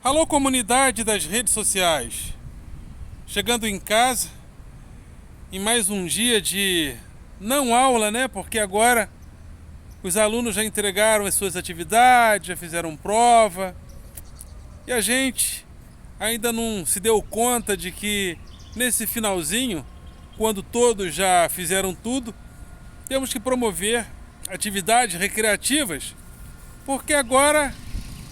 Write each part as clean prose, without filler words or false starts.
Alô, comunidade das redes sociais. Chegando em casa em mais um dia de não aula, né? Porque agora os alunos já entregaram as suas atividades, já fizeram prova. E a gente ainda não se deu conta de que nesse finalzinho, quando todos já fizeram tudo, temos que promover atividades recreativas, porque agora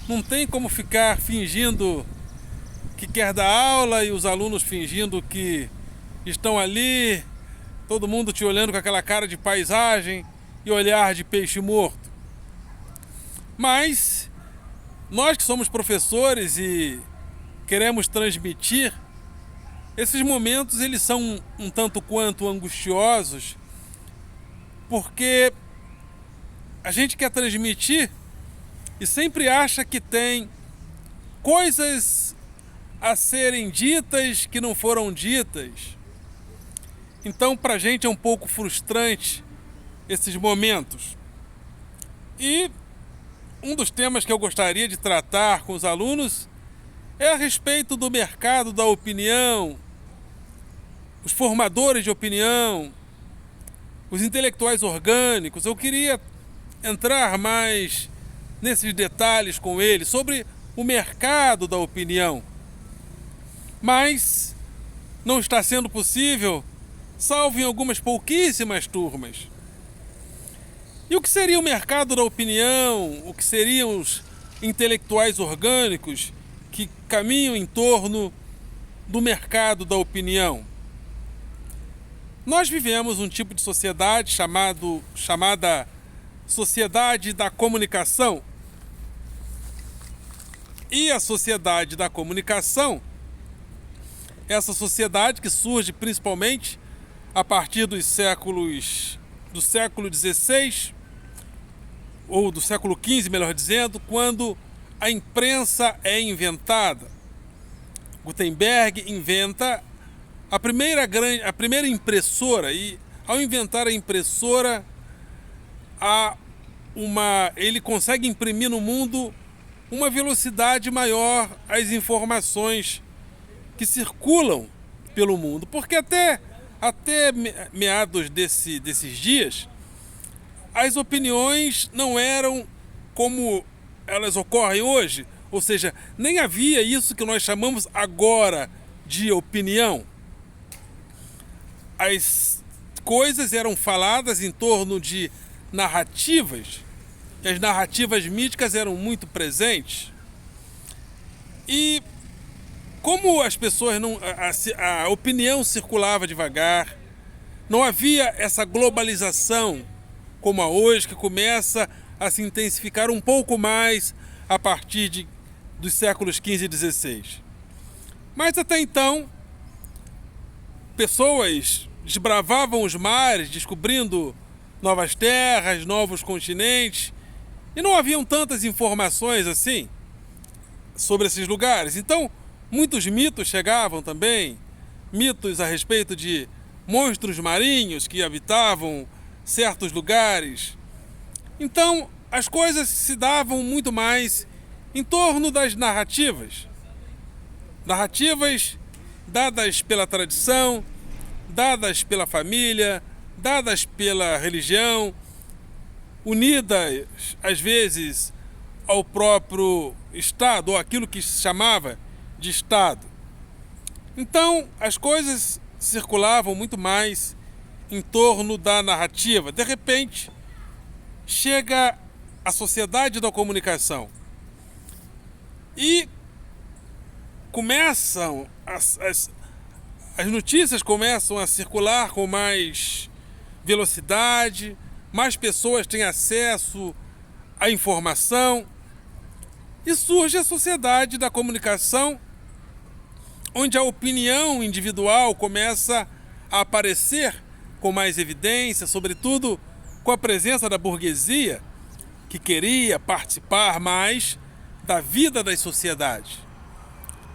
não tem como ficar fingindo que quer dar aula e os alunos fingindo que estão ali, todo mundo te olhando com aquela cara de paisagem e olhar de peixe morto. Mas nós que somos professores e queremos transmitir, esses momentos eles são um tanto quanto angustiosos, porque a gente quer transmitir e sempre acha que tem coisas a serem ditas que não foram ditas. Então, para a gente é um pouco frustrante esses momentos. E um dos temas que eu gostaria de tratar com os alunos é a respeito do mercado da opinião, os formadores de opinião, os intelectuais orgânicos. Eu queria entrar mais nesses detalhes com eles sobre o mercado da opinião. Mas não está sendo possível, salvo em algumas pouquíssimas turmas. E o que seria o mercado da opinião? O que seriam os intelectuais orgânicos que caminham em torno do mercado da opinião? Nós vivemos um tipo de sociedade chamada sociedade da comunicação. E a sociedade da comunicação, essa sociedade que surge principalmente a partir do século XVI, ou do século XV, melhor dizendo, quando a imprensa é inventada. Gutenberg inventa a primeira impressora, e ao inventar a impressora, ele consegue imprimir no mundo uma velocidade maior às informações que circulam pelo mundo. Porque até meados desses dias, as opiniões não eram como elas ocorrem hoje. Ou seja, nem havia isso que nós chamamos agora de opinião. As coisas eram faladas em torno de narrativas, e as narrativas míticas eram muito presentes. E como as pessoas a opinião circulava devagar, não havia essa globalização como a hoje, que começa a se intensificar um pouco mais a partir dos séculos XV e XVI. Mas até então, pessoas desbravavam os mares, descobrindo novas terras, novos continentes, e não haviam tantas informações assim sobre esses lugares. Então, muitos mitos chegavam também, mitos a respeito de monstros marinhos que habitavam certos lugares. Então, as coisas se davam muito mais em torno das narrativas. Narrativas dadas pela tradição, dadas pela família, dadas pela religião, unidas, às vezes, ao próprio Estado, ou aquilo que se chamava de Estado. Então, as coisas circulavam muito mais em torno da narrativa. De repente, chega a sociedade da comunicação e começam as notícias começam a circular com mais velocidade, mais pessoas têm acesso à informação, e surge a sociedade da comunicação, onde a opinião individual começa a aparecer com mais evidência, sobretudo com a presença da burguesia, que queria participar mais da vida das sociedades.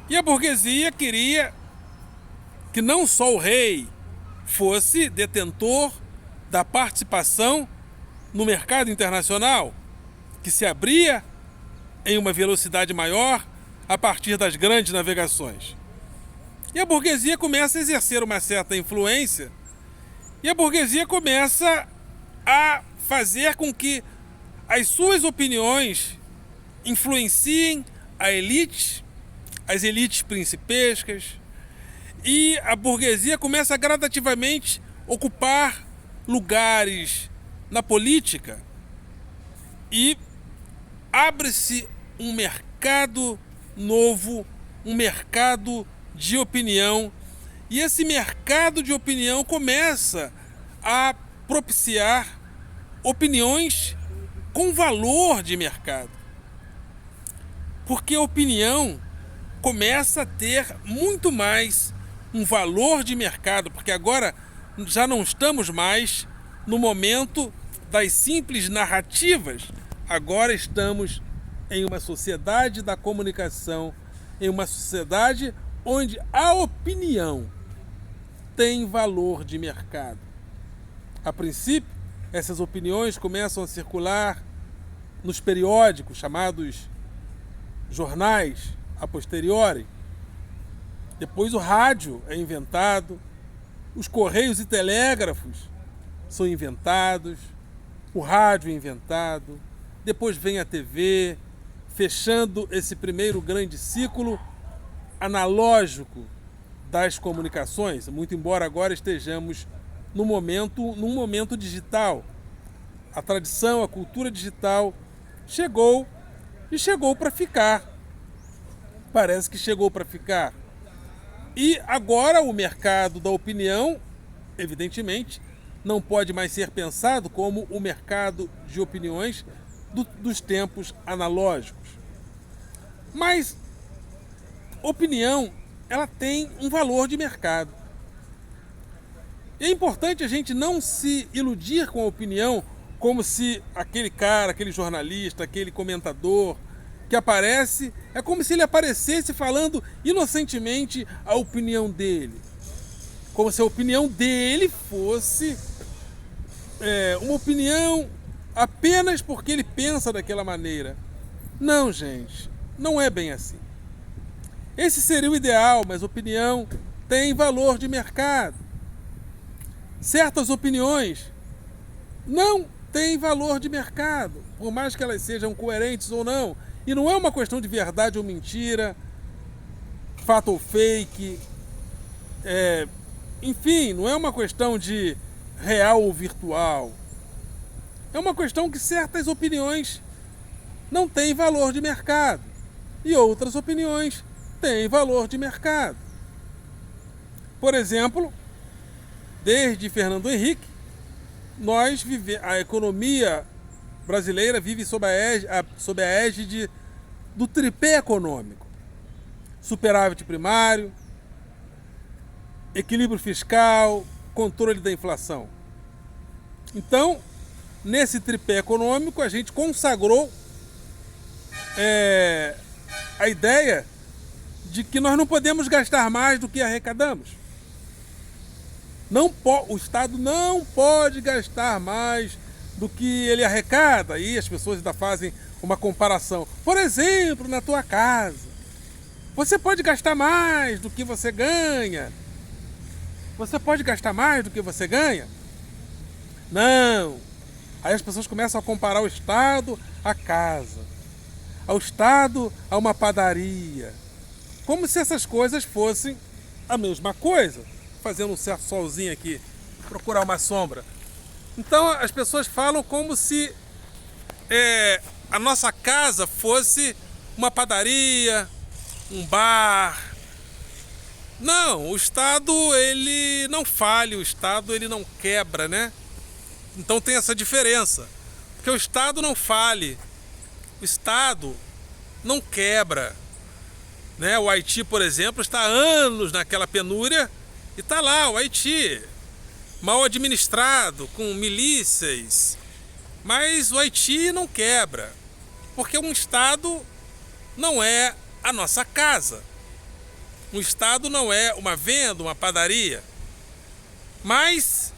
E a burguesia queria que não só o rei fosse detentor da participação no mercado internacional, que se abria em uma velocidade maior a partir das grandes navegações. E a burguesia começa a exercer uma certa influência, e a burguesia começa a fazer com que as suas opiniões influenciem a elite, as elites principescas, e a burguesia começa a gradativamente ocupar lugares na política e abre-se um mercado novo, um mercado de opinião, e esse mercado de opinião começa a propiciar opiniões com valor de mercado. Porque a opinião começa a ter muito mais um valor de mercado, porque agora já não estamos mais no momento das simples narrativas, agora estamos em uma sociedade da comunicação, em uma sociedade onde a opinião tem valor de mercado. A princípio, essas opiniões começam a circular nos periódicos chamados jornais, a posteriori. Depois o rádio é inventado, os correios e telégrafos são inventados, o rádio é inventado, depois vem a TV, fechando esse primeiro grande ciclo analógico das comunicações, muito embora agora estejamos num momento digital. A tradição, a cultura digital chegou e chegou para ficar. Parece que chegou para ficar. E agora o mercado da opinião, evidentemente, não pode mais ser pensado como o mercado de opiniões dos tempos analógicos. Mas opinião, ela tem um valor de mercado. E é importante a gente não se iludir com a opinião como se aquele cara, aquele jornalista, aquele comentador que aparece, é como se ele aparecesse falando inocentemente a opinião dele. Como se a opinião dele fosse uma opinião apenas porque ele pensa daquela maneira. Não, gente, não é bem assim. Esse seria o ideal, mas opinião tem valor de mercado. Certas opiniões não têm valor de mercado, por mais que elas sejam coerentes ou não. E não é uma questão de verdade ou mentira, fato ou fake, enfim, não é uma questão de real ou virtual. É uma questão que certas opiniões não têm valor de mercado e outras opiniões têm valor de mercado. Por exemplo, desde Fernando Henrique, a economia brasileira vive sob a égide do tripé econômico: superávit primário, equilíbrio fiscal, controle da inflação. Então, nesse tripé econômico, a gente consagrou a ideia de que nós não podemos gastar mais do que arrecadamos. O Estado não pode gastar mais do que ele arrecada. E as pessoas ainda fazem uma comparação. Por exemplo, na tua casa, você pode gastar mais do que você ganha. Você pode gastar mais do que você ganha? Não. Aí as pessoas começam a comparar o Estado à casa, ao Estado a uma padaria, como se essas coisas fossem a mesma coisa. Fazendo um certo solzinho aqui, procurar uma sombra. Então as pessoas falam como se a nossa casa fosse uma padaria, um bar. Não, o Estado ele não falha, o Estado ele não quebra, né? Então tem essa diferença, porque o Estado não falha, o Estado não quebra, né? O Haiti, por exemplo, está há anos naquela penúria. E está lá o Haiti, mal administrado, com milícias. Mas o Haiti não quebra, porque um Estado não é a nossa casa. Um Estado não é uma venda, uma padaria. Mas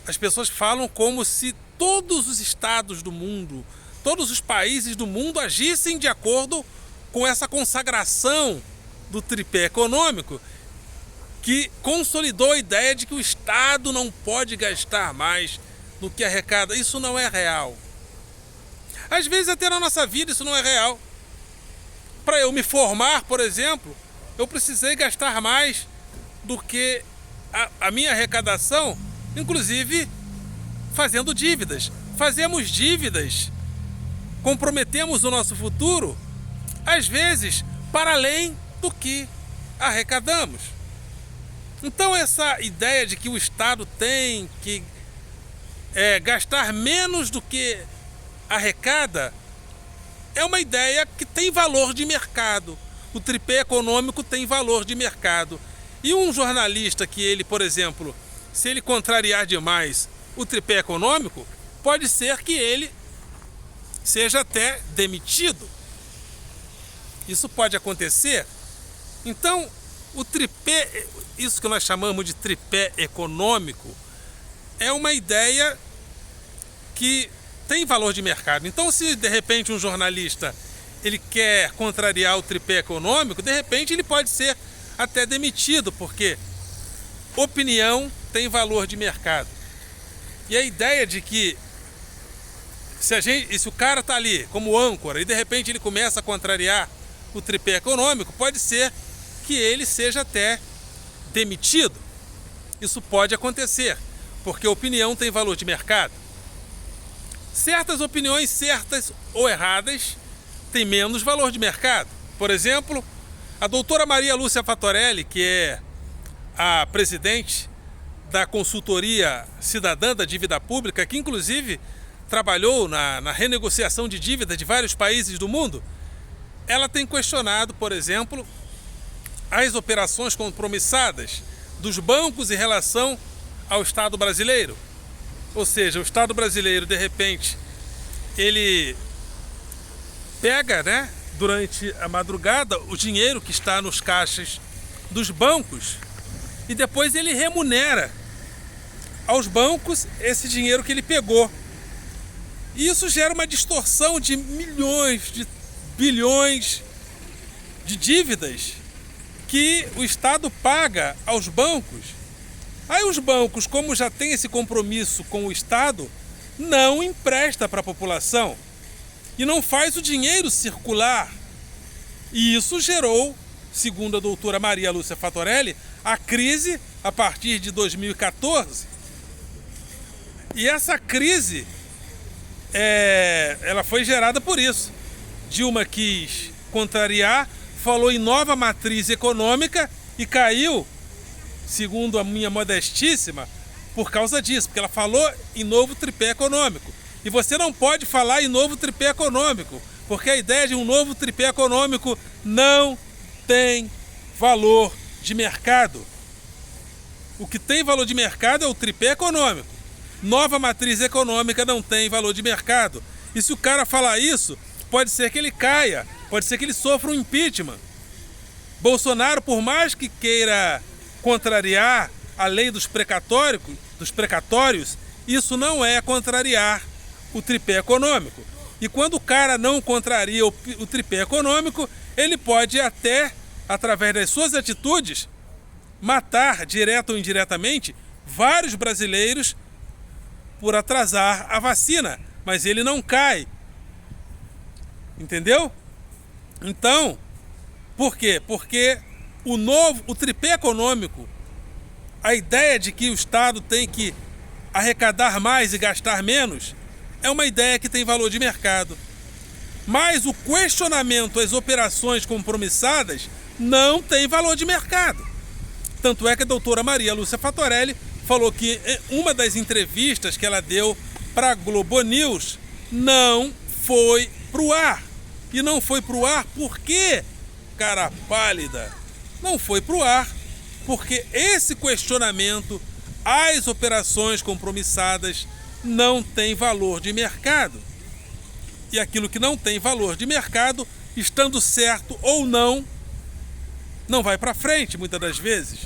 as pessoas falam como se todos os estados do mundo, todos os países do mundo agissem de acordo com essa consagração do tripé econômico, que consolidou a ideia de que o Estado não pode gastar mais do que arrecada. Isso não é real. Às vezes até na nossa vida isso não é real. Para eu me formar, por exemplo, eu precisei gastar mais do que a minha arrecadação, inclusive fazendo dívidas. Fazemos dívidas, comprometemos o nosso futuro, às vezes para além do que arrecadamos. Então essa ideia de que o Estado tem que gastar menos do que arrecada é uma ideia que tem valor de mercado. O tripé econômico tem valor de mercado. E um jornalista que ele, por exemplo, se ele contrariar demais o tripé econômico, pode ser que ele seja até demitido. Isso pode acontecer. Então, o tripé, isso que nós chamamos de tripé econômico, é uma ideia que tem valor de mercado. Então, se de repente um jornalista ele quer contrariar o tripé econômico, de repente ele pode ser até demitido, porque opinião tem valor de mercado. E a ideia de que se o cara está ali como âncora e de repente ele começa a contrariar o tripé econômico, pode ser que ele seja até demitido. Isso pode acontecer, porque opinião tem valor de mercado. Certas opiniões, certas ou erradas, têm menos valor de mercado. Por exemplo, a doutora Maria Lúcia Fatorelli, que é a presidente da Consultoria Cidadã da Dívida Pública, que inclusive trabalhou na renegociação de dívida de vários países do mundo, ela tem questionado, por exemplo, as operações compromissadas dos bancos em relação ao Estado brasileiro. Ou seja, o Estado brasileiro, de repente, ele pega, durante a madrugada, o dinheiro que está nos caixas dos bancos e depois ele remunera aos bancos esse dinheiro que ele pegou. E isso gera uma distorção de milhões, de bilhões de dívidas que o Estado paga aos bancos. Aí os bancos, como já tem esse compromisso com o Estado, não empresta para a população e não faz o dinheiro circular. E isso gerou, segundo a doutora Maria Lúcia Fatorelli, a crise a partir de 2014. E essa crise, ela foi gerada por isso. Dilma quis contrariar, falou em nova matriz econômica e caiu, segundo a minha modestíssima, por causa disso, porque ela falou em novo tripé econômico. E você não pode falar em novo tripé econômico, porque a ideia de um novo tripé econômico não tem valor de mercado. O que tem valor de mercado é o tripé econômico. Nova matriz econômica não tem valor de mercado. E se o cara falar isso, pode ser que ele caia, pode ser que ele sofra um impeachment. Bolsonaro, por mais que queira contrariar a lei dos precatórios, isso não é contrariar o tripé econômico. E quando o cara não contraria o tripé econômico, ele pode até, através das suas atitudes, matar, direto ou indiretamente, vários brasileiros por atrasar a vacina. Mas ele não cai. Entendeu? Então, por quê? Porque o tripé econômico, a ideia de que o Estado tem que arrecadar mais e gastar menos, é uma ideia que tem valor de mercado. Mas o questionamento às operações compromissadas não tem valor de mercado. Tanto é que a doutora Maria Lúcia Fatorelli falou que em uma das entrevistas que ela deu para a Globo News não foi pro ar. E não foi pro ar por quê, cara pálida? Não foi pro ar porque esse questionamento às operações compromissadas não tem valor de mercado. E aquilo que não tem valor de mercado, estando certo ou não vai para frente muitas das vezes.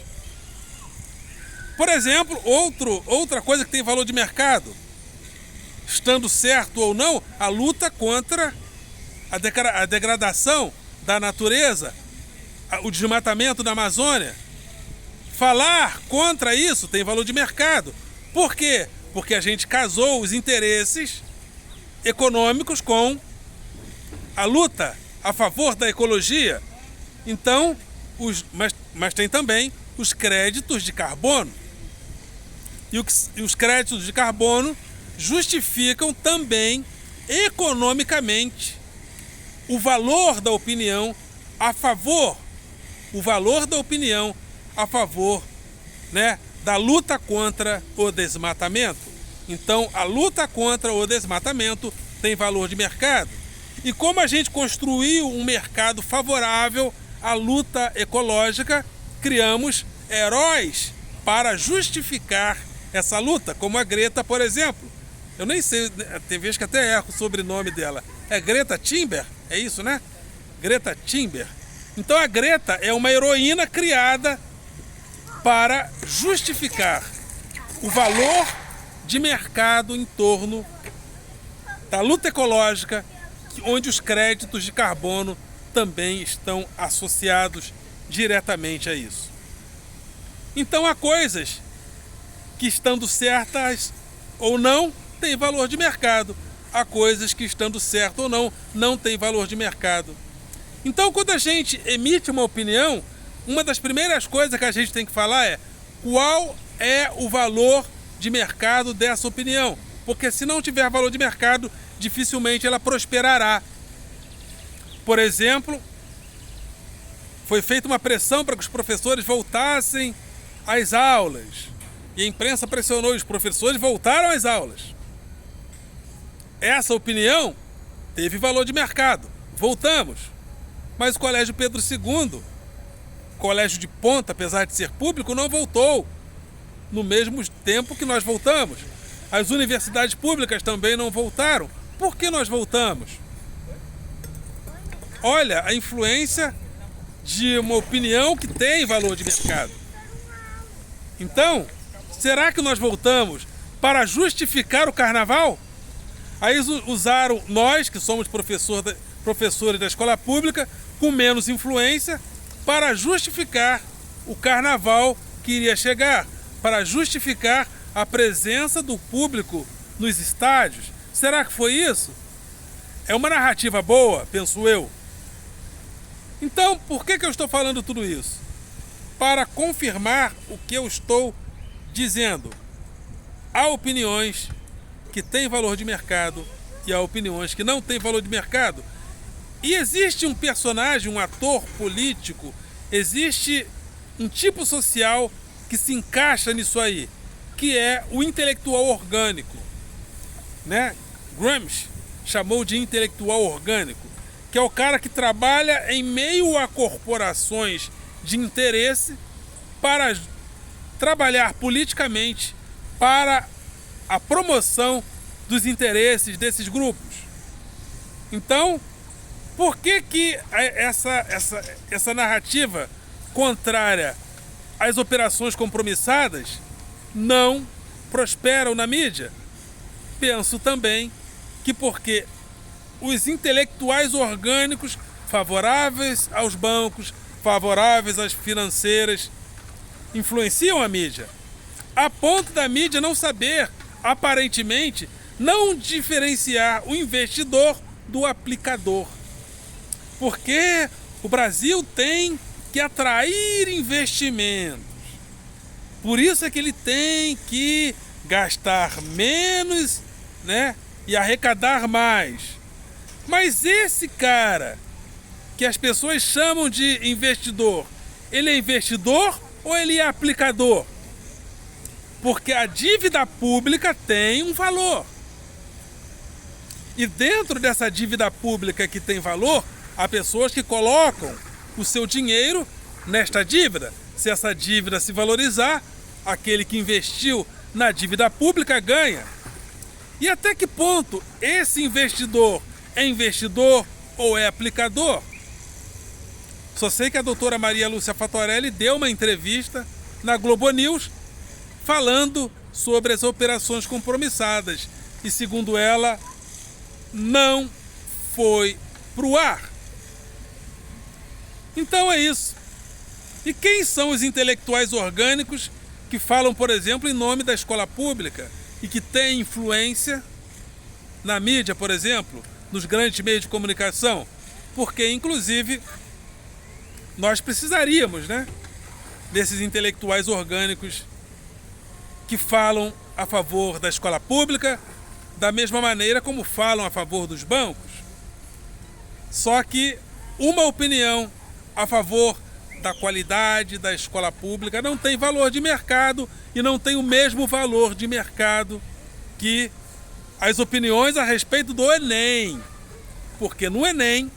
Por exemplo, outra coisa que tem valor de mercado, estando certo ou não, a luta contra a degradação da natureza, o desmatamento da Amazônia. Falar contra isso tem valor de mercado. Por quê? Porque a gente casou os interesses econômicos com a luta a favor da ecologia. Então, mas tem também os créditos de carbono. E os créditos de carbono justificam também economicamente o valor da opinião a favor, né, da luta contra o desmatamento. Então, a luta contra o desmatamento tem valor de mercado. E como a gente construiu um mercado favorável à luta ecológica, criamos heróis para justificar essa luta, como a Greta, por exemplo. Eu nem sei, tem vezes que até erro o sobrenome dela. É Greta Thunberg? É isso, né? Greta Thunberg. Então a Greta é uma heroína criada para justificar o valor de mercado em torno da luta ecológica, onde os créditos de carbono também estão associados diretamente a isso. Então há coisas que, estando certas ou não, têm valor de mercado. Há coisas que, estando certo ou não, não têm valor de mercado. Então, quando a gente emite uma opinião, uma das primeiras coisas que a gente tem que falar é qual é o valor de mercado dessa opinião. Porque se não tiver valor de mercado, dificilmente ela prosperará. Por exemplo, foi feita uma pressão para que os professores voltassem às aulas. E a imprensa pressionou e os professores voltaram às aulas. Essa opinião teve valor de mercado. Voltamos. Mas o Colégio Pedro II, colégio de ponta, apesar de ser público, não voltou no mesmo tempo que nós voltamos. As universidades públicas também não voltaram. Por que nós voltamos? Olha a influência de uma opinião que tem valor de mercado. Então, será que nós voltamos para justificar o carnaval? Aí usaram nós, que somos professores da escola pública, com menos influência, para justificar o carnaval que iria chegar, para justificar a presença do público nos estádios. Será que foi isso? É uma narrativa boa, penso eu. Então, por que eu estou falando tudo isso? Para confirmar o que eu estou dizendo. Há opiniões que têm valor de mercado e há opiniões que não têm valor de mercado. E existe um personagem, um ator político, existe um tipo social que se encaixa nisso aí, que é o intelectual orgânico, né? Gramsci chamou de intelectual orgânico, que é o cara que trabalha em meio a corporações de interesse para trabalhar politicamente para a promoção dos interesses desses grupos. Então, por que essa narrativa contrária às operações compromissadas não prosperam na mídia? Penso também que porque os intelectuais orgânicos favoráveis aos bancos, favoráveis às financeiras, influenciam a mídia, a ponto da mídia não saber, aparentemente, não diferenciar o investidor do aplicador. Porque o Brasil tem que atrair investimentos. Por isso é que ele tem que gastar menos, né, e arrecadar mais. Mas esse cara que as pessoas chamam de investidor, ele é investidor ou ele é aplicador? Porque a dívida pública tem um valor. E dentro dessa dívida pública que tem valor, há pessoas que colocam o seu dinheiro nesta dívida. Se essa dívida se valorizar, aquele que investiu na dívida pública ganha. E até que ponto esse investidor é investidor ou é aplicador? Só sei que a doutora Maria Lúcia Fatorelli deu uma entrevista na Globo News falando sobre as operações compromissadas. E segundo ela, não foi pro ar. Então é isso. E quem são os intelectuais orgânicos que falam, por exemplo, em nome da escola pública e que têm influência na mídia, por exemplo, nos grandes meios de comunicação? Porque, inclusive, nós precisaríamos, né, desses intelectuais orgânicos que falam a favor da escola pública, da mesma maneira como falam a favor dos bancos. Só que uma opinião a favor da qualidade da escola pública não tem valor de mercado e não tem o mesmo valor de mercado que as opiniões a respeito do Enem. Porque no Enem,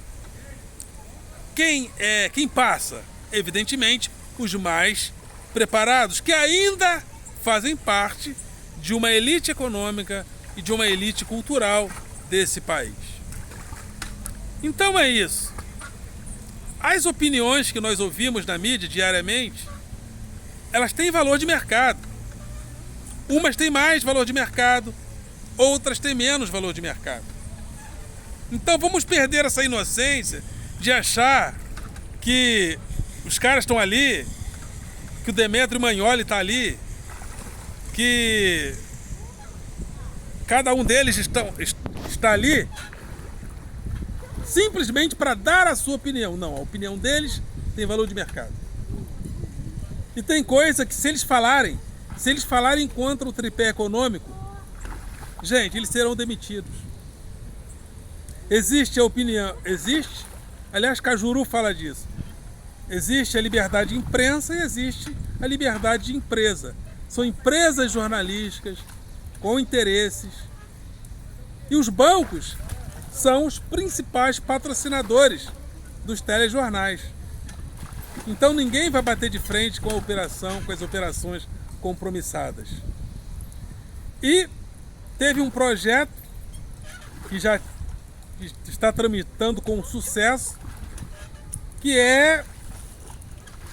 quem passa? Evidentemente, os mais preparados, que ainda fazem parte de uma elite econômica e de uma elite cultural desse país. Então é isso. As opiniões que nós ouvimos na mídia diariamente, elas têm valor de mercado. Umas têm mais valor de mercado, outras têm menos valor de mercado. Então vamos perder essa inocência de achar que os caras estão ali, que o Demetrio Magnoli está ali, que cada um deles está ali simplesmente para dar a sua opinião. Não, a opinião deles tem valor de mercado. E tem coisa que se eles falarem contra o tripé econômico, gente, eles serão demitidos. Existe a opinião, aliás, Cajuru fala disso. Existe a liberdade de imprensa e existe a liberdade de empresa. São empresas jornalísticas com interesses. E os bancos são os principais patrocinadores dos telejornais. Então ninguém vai bater de frente com as operações compromissadas. E teve um projeto que já está tramitando com sucesso, que é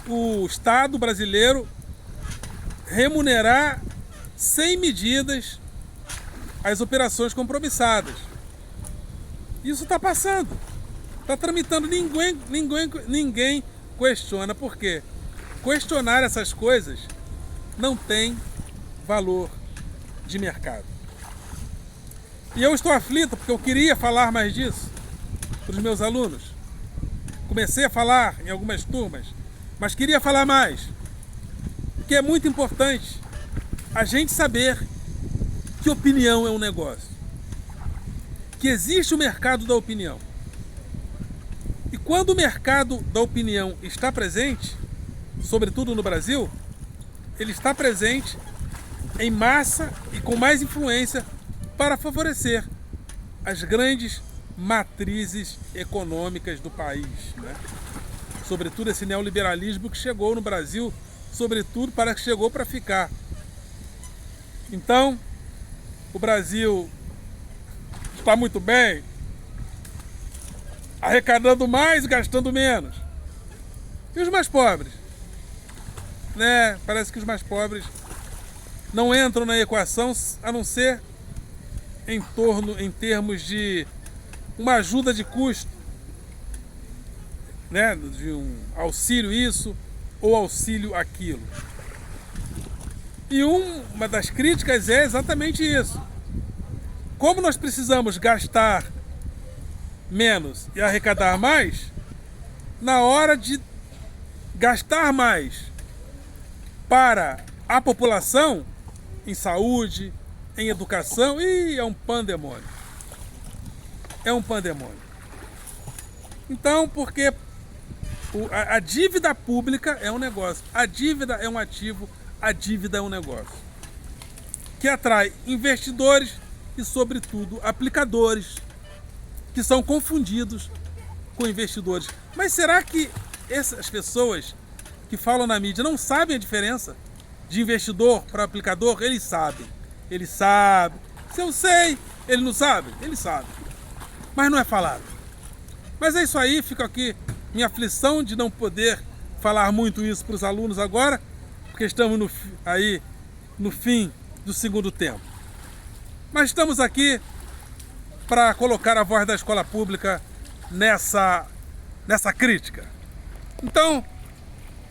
o Estado brasileiro remunerar sem medidas as operações compromissadas. Isso está passando, está tramitando, ninguém questiona. Por quê? Questionar essas coisas não tem valor de mercado. E eu estou aflito porque eu queria falar mais disso para os meus alunos. Comecei a falar em algumas turmas, mas queria falar mais. Porque é muito importante a gente saber que opinião é um negócio. Que existe o mercado da opinião. E quando o mercado da opinião está presente, sobretudo no Brasil, ele está presente em massa e com mais influência para favorecer as grandes matrizes econômicas do país, né? Sobretudo esse neoliberalismo que chegou no Brasil, sobretudo parece que chegou para ficar. Então, o Brasil está muito bem, arrecadando mais e gastando menos. E os mais pobres? Né? Parece que os mais pobres não entram na equação, a não ser em termos de uma ajuda de custo, né? De um auxílio isso ou auxílio aquilo. E uma das críticas é exatamente isso. Como nós precisamos gastar menos e arrecadar mais, na hora de gastar mais para a população, em saúde, em educação, é um pandemônio. É um pandemônio. Então, porque a dívida pública é um negócio, a dívida é um ativo, a dívida é um negócio que atrai investidores e, sobretudo, aplicadores que são confundidos com investidores. Mas será que essas pessoas que falam na mídia não sabem a diferença de investidor para aplicador? Eles sabem. Eles sabem. Se eu sei, ele não sabe? Ele sabe. Mas não é falado. Mas é isso aí, fica aqui minha aflição de não poder falar muito isso para os alunos agora, porque estamos no fim do segundo tempo. Mas estamos aqui para colocar a voz da escola pública nessa crítica. Então,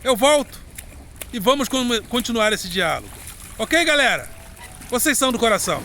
eu volto e vamos continuar esse diálogo. Ok, galera? Vocês são do coração.